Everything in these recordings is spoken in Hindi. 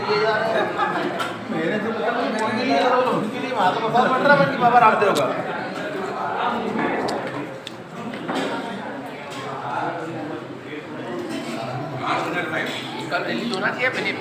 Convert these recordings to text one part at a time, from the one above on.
मेरे से उनके लिए वहाँ तो 15 मिनट की बाबा रामदेव होगा। कल दिल्ली होना चाहिए फिलिप।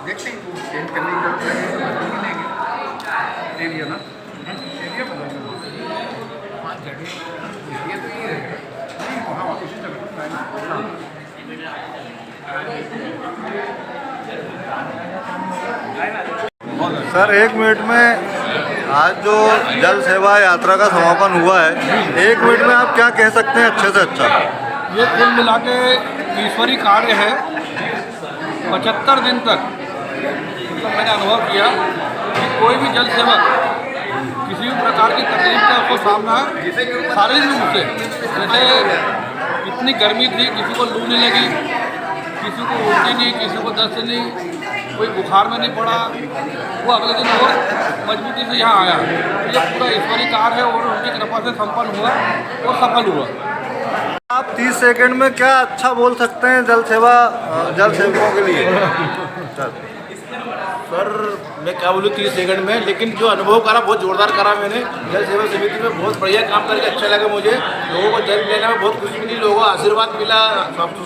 देखते हैं चेंज करने की जरूरत है एरिया ना एरिया वहाँ जगह एरिया तो ये रहेगा नहीं वहाँ वापस सर 1 मिनट में आज जो जल सेवा यात्रा का समापन हुआ है 1 मिनट में आप क्या कह सकते हैं अच्छे से अच्छा? ये कुल मिला के ईश्वरीय कार्य है। 75 दिन तक मैंने अनुभव किया कि कोई भी जल सेवक किसी भी प्रकार की तकलीफ का उसको सामना शारीरिक रूप से, जैसे इतनी गर्मी थी, किसी को लू नहीं लगी, किसी को उल्टी नहीं, किसी को दस्त नहीं, कोई बुखार में नहीं पड़ा, वो अगले दिन और मजबूती से यहाँ आया। ये पूरा ईश्वरीय कार्य है और उनकी कृपा से संपन्न हुआ और सफल हुआ। आप 30 सेकंड में क्या अच्छा बोल सकते हैं जल सेवकों के लिए? सर मैं क्या बोलूँ 30 सेकंड में, लेकिन जो अनुभव करा बहुत जोरदार करा मैंने। जल सेवा समिति में बहुत बढ़िया काम करके अच्छा लगा मुझे। लोगों को जल लेने में बहुत खुशी मिली, लोगों को आशीर्वाद मिला,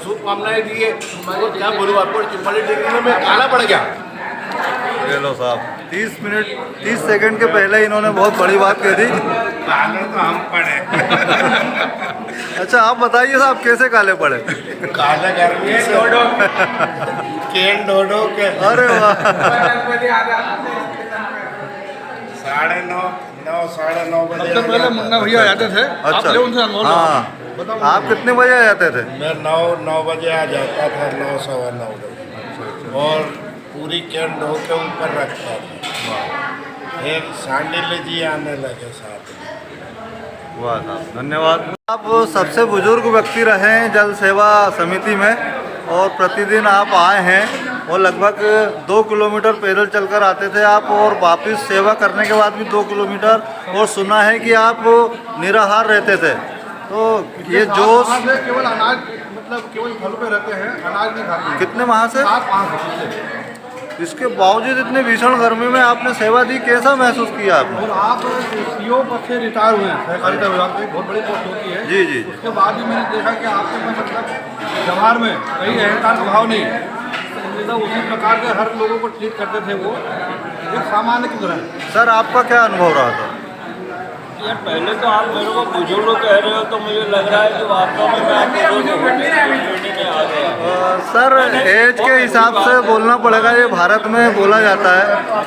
शुभकामनाएं दिए। मैं क्या बोलूँ आपको, 40 डिग्री में मैं काला पड़ गया। लो साहब 30 सेकंड के पहले इन्होंने बहुत बड़ी बात कह दी। काले तो हम पड़े। अच्छा आप बताइए साहब कैसे काले पड़े? काला गर्मी से केन डोडो के। अरे वाह 9:30 बजे। सबसे पहले मुन्ना भैया आते थे। अच्छा आप उनसे अनुभव लो। हाँ आप कितने बजे आ जाते थे? मैं 9 बजे आ जाता था, 9 सवा 9 बजे, और पूरी कैन ढो के ऊपर रखता था। फिर सांडिल जी आने लगे साथ में। वाह साहब धन्यवाद। आप सबसे बुजुर्ग व्यक्ति रहे हैं जल सेवा समिति में और प्रतिदिन आप आए हैं और लगभग 2 किलोमीटर पैदल चलकर आते थे आप, और वापस सेवा करने के बाद भी 2 किलोमीटर, और सुना है कि आप निराहार रहते थे। तो ये जोश केवल अनाज, मतलब केवल फल पे रहते हैं, अनाज नहीं खाते। कितने माह से? 7 माह से। इसके बावजूद इतने भीषण गर्मी में आपने सेवा दी, कैसा महसूस किया आपने? और आप सीओ पद से रिटायर हुए हैं, सहकारिता विभाग में बहुत बड़ी पोस्ट होती है। जी जी। उसके बाद भी मैंने देखा कि आपके में मतलब व्यवहार में कहीं अहंकार भाव नहीं, तो उसी प्रकार के हर लोगों को ट्रीट करते थे वो एक सामान्य की तरह। सर आपका क्या अनुभव रहा था? यार पहले तो आप मेरे को बुजुर्ग कह रहे हो तो मुझे लग रहा है कि वास्तव में मैं बुजुर्ग में आ गया। सर एज के हिसाब से बोलना पड़ेगा, ये भारत में बोला जाता है,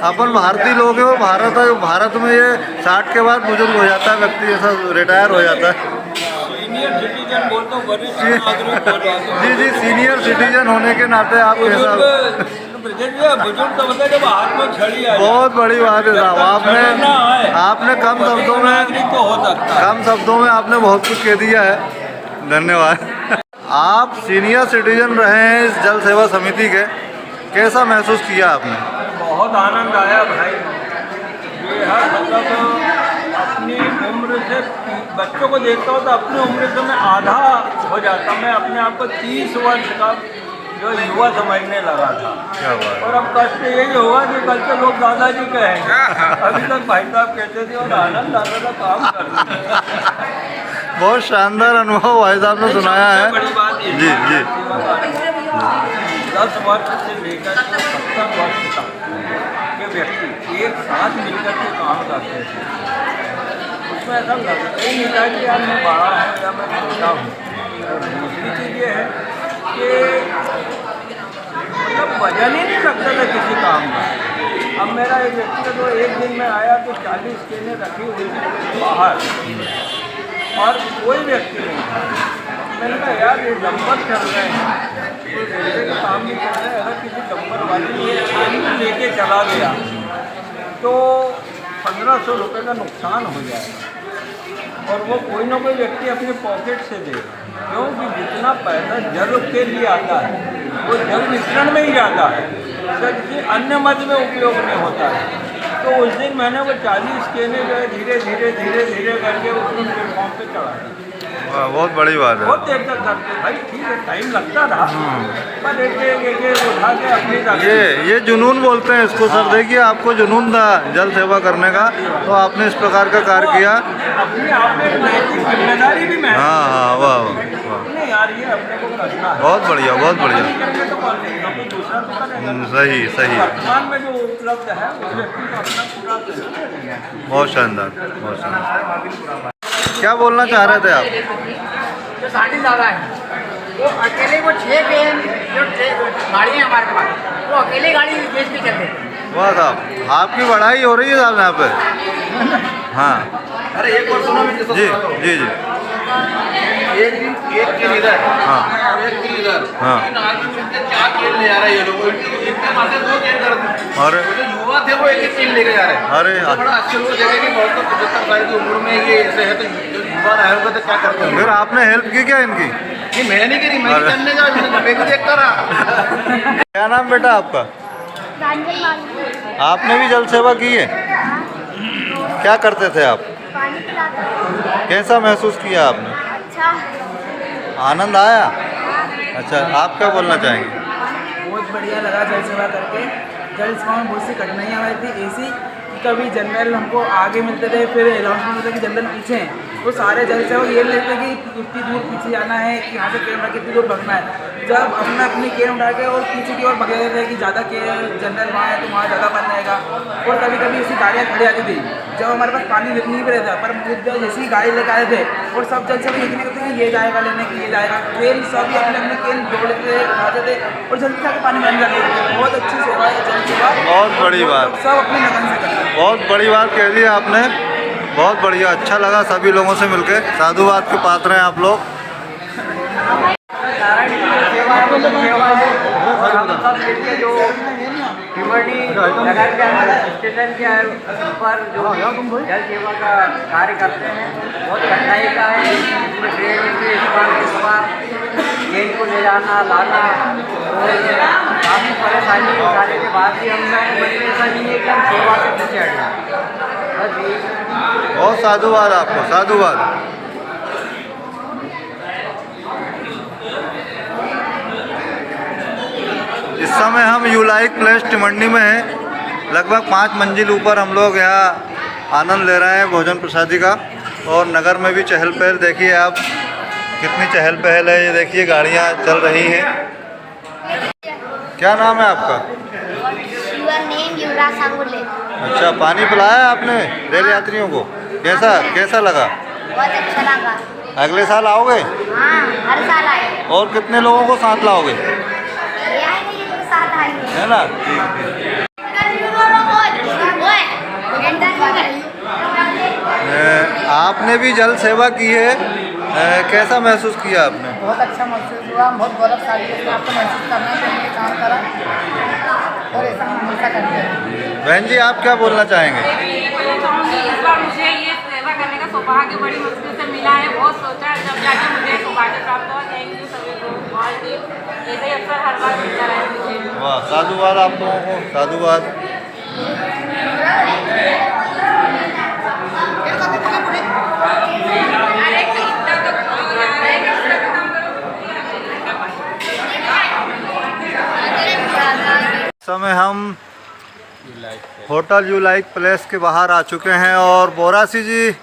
अपन भारतीय लोग हैं, वो भारत में ये 60 के बाद बुजुर्ग हो जाता है व्यक्ति, ऐसा रिटायर हो जाता है। सीनियर सिटीजन बोलते हो, वरिष्ठ नागरिक बोल रहा हूं। जी जी, सीनियर सिटीजन होने के नाते आप कैसा? बुजुर्ग तो मतलब जब हाथ में छड़ी आ जाए। बहुत बड़ी बात है साहब, आपने कम शब्दों में तो हो सकता है। कम शब्दों में आपने बहुत कुछ कह दिया है, धन्यवाद। आप सीनियर सिटीजन रहे हैं इस जल सेवा समिति के, कैसा महसूस किया आपने? बहुत आनंद आया भाई, ये हर मतलब अपनी उम्र से बच्चों को देखता हूँ तो अपनी उम्र से मैं आधा हो जाता, मैं अपने आप को 30 वर्ष का जो युवा समझने लगा था। क्या बात। और अब कष्ट यही होगा कि कल से लोग दादाजी कहेंगे, अभी तक भाई साहब कहते थे और आनंद आता था काम करना। बहुत शानदार अनुभव भाई साहब ने सुनाया है। बड़ी बात ये जी जी। 10 वर्ष से लेकर 70 वर्ष तक के व्यक्ति एक साथ मिलकर के काम करते थे। उसमें ऐसा लगता ही नहीं था कि यार मैं बड़ा हूँ या मैं छोटा हूँ। और दूसरी चीज़ ये है कि मतलब वजन ही नहीं लगता था किसी काम का। अब मेरा एक व्यक्ति तो एक दिन में आया तो 40 केने रखी हुई थी बाहर और कोई व्यक्ति नहीं था। मैंने कहा यार ये डंपर चल रहे हैं, कोई रेलवे का काम नहीं कर रहे हैं, अगर किसी डंपर वाले ने ये चेन लेके चला गया तो 1500 रुपये का नुकसान हो जाएगा और वो कोई ना कोई व्यक्ति अपने पॉकेट से दे, क्योंकि जितना पैसा जल के लिए आता है वो जल वितरण में ही जाता है, उसका किसी अन्य मद में उपयोग नहीं होता है। तो उस दिन मैंने वो 40 केने जो है धीरे धीरे करके उसको प्लेटफॉर्म पे चढ़ा दिया। बहुत बड़ी बात है। बहुत देर तक करते भाई, ठीक है टाइम लगता था पर एक उठा के अपनी ये जुनून बोलते हैं इसको सर। देखिए आपको जुनून था जल सेवा करने का, तो आपने इस प्रकार का कार्य किया। अपने आप में नैतिक जिम्मेदारी भी मैं। हाँ हाँ, वाह वाह, नहीं यार ये अपने को करना है। बहुत बढ़िया बहुत बढ़िया। करेंगे तो कौन नहीं, कोई दूसरा तो करेगा। सही सही, वर्तमान में जो उपलब्ध है उस व्यक्ति को अपना पूरा देना है। बहुत शानदार बहुत शानदार। क्या बोलना चाह रहे थे आप? जो साढ़े ज़्यादा है वो अकेले वो 6 पेन जो गाड़ी है हमारे पास, वो अकेले गाड़ी बेच भी चलते हैं। वाह साहब, आपकी बढ़ाई हो रही है साहब यहाँ पे। हाँ अरे एक बार सुनो, मैं जी जी जी। एक दिन एक केन इधर हाँ और एक केन इधर, हाँ। 3 आदमी मिलकर 4 केन ले जा रहे हैं ये लोग। इनके पास 2 केन कर दो। अरे जो युवा थे वो एक केन लेके जा रहे हैं। अरे तो बड़ा अच्छे लोग देखे कि बहुत तो 75 साल की उम्र में ये ऐसे है, तो जो युवा रहे होगा तो क्या करते हैं? फिर आपने हेल्प की क्या इनकी? ये मैंने नहीं करी, मैं करने जा मैं भी देखता रहा। क्या नाम बेटा आपका? प्रांजल मालवी। आपने भी जल सेवा की है? क्या करते थे आप? पानी पिलाता है। कैसा महसूस किया आपने? अच्छा। आनंद आया? अच्छा, आप क्या बोलना चाहेंगे? बहुत बढ़िया लगा जल सेवा करके। जल सेवा में बहुत सी कठिनाइयाँ आई थी ऐसी कि कभी जनरल हमको आगे मिलते थे, फिर अनाउंसमेंट होता कि जनरल पीछे हैं। वो सारे जल सेवक ये लेते कि कितनी दूर पीछे जाना है, कि यहाँ से केन उठा कितनी दूर भगना है। जब अपना अपनी केन उठा के और पीछे की ओर भगे देते थे कि ज़्यादा केन जनरल वहाँ है तो वहाँ ज़्यादा बन जाएगा। और कभी कभी ऐसी गाड़ियाँ खड़ी आती थी जब हमारे पास पानी नहीं भी रहता, पर मुद्दा जैसी गाड़ी लेकर आए थे और सब जल सेवक यही नहीं करते कि ये जाएगा लेने की, ये जाएगा। केन सभी अपने अपने केन जोड़ते थे, उठाते थे और जल्दी जाकर पानी बन जाते थे। बहुत अच्छी सेवा है जल सेवा, बहुत बड़ी बात, सब अपने लगन से करते हैं। बहुत बड़ी बात कह दी आपने। बहुत बढ़िया, अच्छा लगा सभी लोगों से मिलकर। साधुवाद के पात्र हैं आप लोग। और हम सब मिलके जो हिमड़ी नगर के स्टेशन के ऊपर जो जल सेवा का कार्य करते हैं, बहुत कठिनाई का है। इसमें ट्रेन से इस बार ट्रेन को ले जाना लाना और काफ़ी परेशानी उठाने के बाद भी हम लोग ऐसा नहीं है कि हम सेवा से पीछे हट जाए। बस यही बहुत साधुवाद आपको, साधुवाद। इससे समय हम यूलाइक प्लेस टिमंडी में हैं। लगभग 5 मंजिल ऊपर हम लोग यहाँ आनंद ले रहे हैं भोजन प्रसादी का। और नगर में भी चहल पहल देखिए आप, कितनी चहल पहल है। ये देखिए गाड़ियाँ चल रही हैं। क्या नाम है आपका? Your name युवराज सांगुले। अच्छा, पानी पिलाया आपने रेल यात्रियों को? कैसा लगा? बहुत अच्छा लगा। अगले साल आओगे? हाँ, हर साल आए। और कितने लोगों को साथ लाओगे? ये आएंगे, ये तो साथ आएंगे। है ना? ठीक। आपने भी जल सेवा की है, कैसा महसूस किया आपने? बहुत अच्छा महसूस हुआ, बहुत गौरवशाली है। आपको महसूस करना चाहिए काम करा और ऐसा हम हमेशा करते हैं। बहन जी, आप क्या बोलना चाहेंगे? इस बार मुझे ये सेवा करने का सौभाग्य बड़ी मुश्किल से मिला है। बहुत सोचा जब जाके मुझे सौभाग्य प्राप्त हुआ। थैंक यू सभी को। बहुत ही ऐसे ही अक्सर हर बार मिलता रहे मुझे। वाह, साधुवाद आप लोगों को, साधुवाद। समय हम होटल यूलाइक प्लेस के बाहर आ चुके हैं और बोरासी जी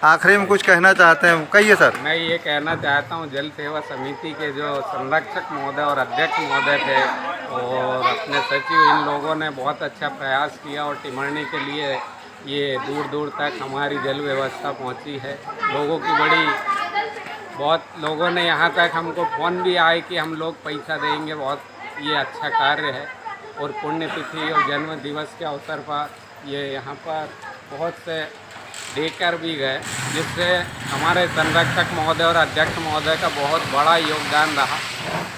आखिरी में कुछ कहना चाहते हैं, कहिए सर। मैं ये कहना चाहता हूँ, जल सेवा समिति के जो संरक्षक महोदय और अध्यक्ष महोदय थे और अपने सचिव, इन लोगों ने बहुत अच्छा प्रयास किया और टिमरनी के लिए ये दूर दूर तक हमारी जल व्यवस्था पहुँची है। लोगों की बहुत लोगों ने यहाँ तक हमको फ़ोन भी आए कि हम लोग पैसा देंगे। बहुत ये अच्छा कार्य है। और पुण्यतिथि और जन्म दिवस के अवसर पर ये यहाँ पर बहुत से देकर भी गए, जिससे हमारे संरक्षक महोदय और अध्यक्ष महोदय का बहुत बड़ा योगदान रहा।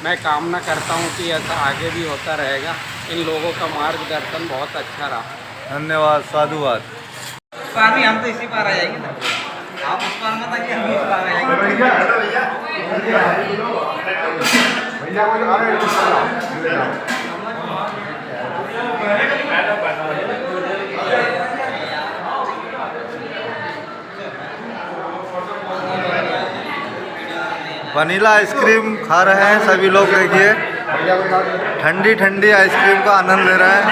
मैं कामना करता हूँ कि ऐसा आगे भी होता रहेगा। इन लोगों का मार्गदर्शन बहुत अच्छा रहा। धन्यवाद, साधुवाद। पार भी हम तो इसी पार आ जाएंगे ना, आप उस पार मत आइए, हम इस पार आ जाएंगे। वनीला आइसक्रीम खा रहे हैं सभी लोग। देखिए, ठंडी ठंडी आइसक्रीम का आनंद ले रहे हैं।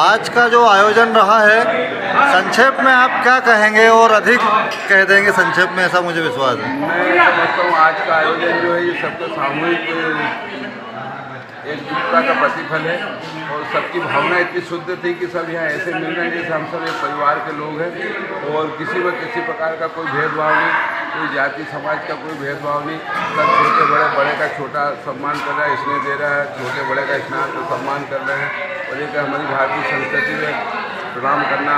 आज का जो आयोजन रहा है, संक्षेप में आप क्या कहेंगे और अधिक कह देंगे संक्षेप में, ऐसा मुझे विश्वास है। मैं समझता हूँ आज का आयोजन जो है ये सबका सामूहिक एकजुटता का प्रतिफल है और सबकी भावना इतनी शुद्ध थी कि सब यहाँ ऐसे मिल रहे हैं जैसे हम सब एक परिवार के लोग हैं और किसी में किसी प्रकार का कोई भेदभाव नहीं, कोई जाति समाज का कोई भेदभाव नहीं। सब छोटे बड़े, बड़े का छोटा सम्मान कर रहा है, स्नेह दे रहा है, छोटे बड़े का स्नेह तो सम्मान कर रहे हैं। और एक हमारी भारतीय संस्कृति में प्रणाम करना,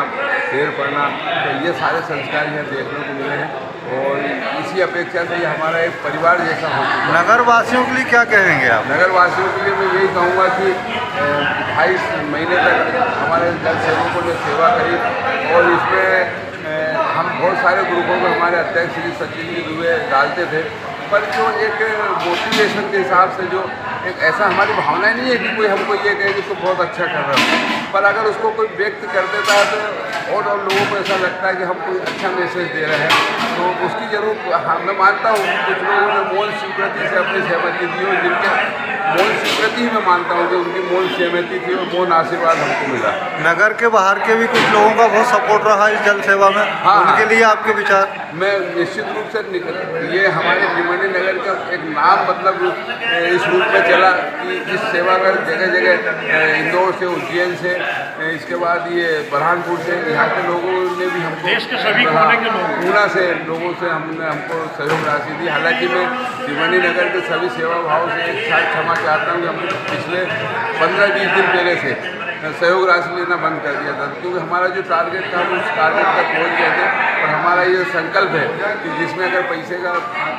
शेर पढ़ना, तो ये सारे संस्कार यहाँ देखने को मिले हैं और इसी अपेक्षा से ये हमारा एक परिवार जैसा हो चुका है। नगर वासियों के लिए क्या कहेंगे आप? नगर वासियों के लिए मैं यही कहूँगा कि 28 महीने तक हमारे जल सेवकों ने सेवा करी और इसमें हम बहुत सारे ग्रुपों में हमारे अध्यक्ष श्री सचिव जी दुबे डालते थे, पर जो एक मोटिवेशन के हिसाब से जो एक ऐसा हमारी भावना नहीं है कि कोई हमको ये कहे कि तो बहुत अच्छा कर रहा है, पर अगर उसको कोई व्यक्त कर देता है तो और लोगों को ऐसा लगता है कि हम कोई अच्छा मैसेज दे रहे हैं, तो उसकी जरूर मैं मानता हूँ कुछ लोगों ने मौन स्वीकृति से अपनी सहमति दी और जिनके मौन स्वीकृति मैं मानता हूँ कि उनकी मौन सहमति थी और मौन आशीर्वाद हमको मिला। नगर के बाहर के भी कुछ लोगों का बहुत सपोर्ट रहा इस जल सेवा में। हाँ, उनके लिए आपके विचार? मैं निश्चित रूप से ये हमारे टिमरनी नगर का एक नाम मतलब इस रूप में चला कि इस सेवा का जगह जगह इंदौर से, उज्जैन से, इसके बाद ये बुरहानपुर से, यहाँ के लोगों ने भी हमको, देश के सभी कोने के लोग, पूना से लोगों से हमको सहयोग राशि दी। हालांकि मैं टिमरनी नगर के सभी सेवा भाव से एक साथ क्षमा चाहता हूँ कि हमने पिछले 15-20 दिन पहले से सहयोग राशि लेना बंद कर दिया था, क्योंकि हमारा जो टारगेट था हम उस टारगेट तक पहुँच गए थे। और हमारा ये संकल्प है कि जिसमें अगर पैसे का,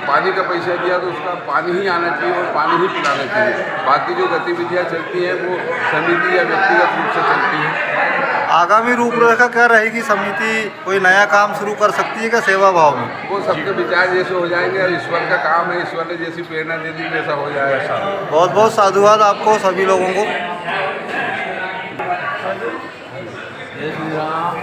पानी का पैसा दिया तो उसका पानी ही आना चाहिए और पानी ही पिलाना चाहिए। बाकी जो गतिविधियाँ चलती हैं वो समिति या व्यक्तिगत रूप से चलती हैं। आगामी रूपरेखा क्या रहेगी? समिति कोई नया काम शुरू कर सकती है क्या सेवा भाव में? वो सबके विचार जैसे हो जाएंगे और ईश्वर का काम है, ईश्वर ने जैसी प्रेरणा दे दी वैसा हो जाएगा। बहुत बहुत साधुवाद आपको सभी लोगों को। जय श्री राम।